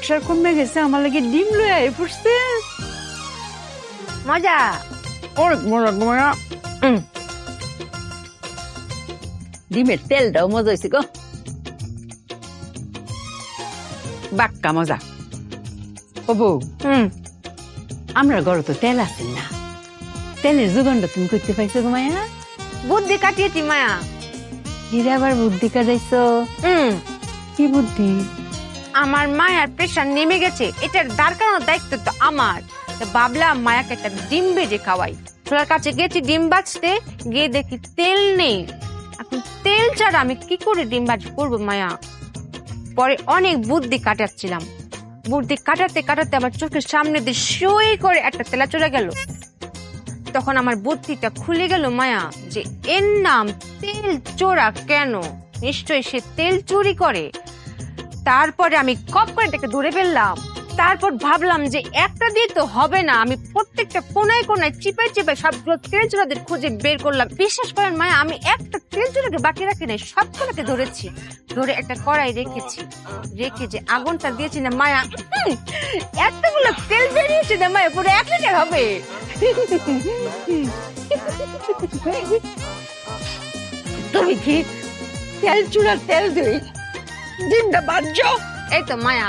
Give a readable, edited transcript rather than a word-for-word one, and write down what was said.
Pressure কমে গেছে, আমার লাগে ডিম লয়ে আই পড়ছে। মজা। অনেক মজা মজা। ডিমের তেলটাও মজা হয়েছে গো, বাক্কা মজা। ও বউ, আমরা ঘরে তো তেল আছে না, তেলের যোগানটা তুমি করতে পাইছো গো মায়া? বুদ্ধি কাটিয়েছি মায়া। হিরে আবার বুদ্ধি কাটাইছো? কি বুদ্ধি? আমার মায়ার প্রেশার নেমে গেছে, এটার দাঁড়ানোর দায়িত্ব তো আমার। ভাবলাম মায়াকে একটা ডিম ভেজে খাওয়াই। ছোলার কাছে গেছি ডিম ভাজতে, গিয়ে দেখি তেল নেই। এখন তেল ছাড়া আমি কি করে ডিম ভাজি করবো মায়া? পরে অনেক বুদ্ধি কাটাচ্ছিলাম, বুদ্ধি কাটাতে কাটাতে আমার চোখের সামনে দিয়ে সই করে একটা তেলা চলে গেল। তখন আমার বুদ্ধিটা খুলে গেল মায়া, যে এর নাম তেল চোরা। কেন? নিশ্চয়ই সে তেল চুরি করে। তারপরে আমি কপ করে তাকে ধরে ফেললাম। তারপর ভাবলাম যে একটা দিয়ে তো হবে না, আমি প্রত্যেকটা কোনায় কোনায় চিপাই চিপাই সবগুলো তেল চোরাদের খুঁজে বের করলাম। বিশ্বাস করেন মায়া, আমি একটা তেল চোরাকে বাকি রাখি নাই, সবগুলোকে ধরেছি। ধরে একটা কড়াই রেখেছি, রেখে যে আগুনটা দিয়েছি না মায়া, এতগুলো তেল বেরিয়েছে না মায়া, পুরো 1 লিটার হবে। তুমি কি তেল চুলার তেল দিই ডিমটা বাজছো? এই তো মায়া।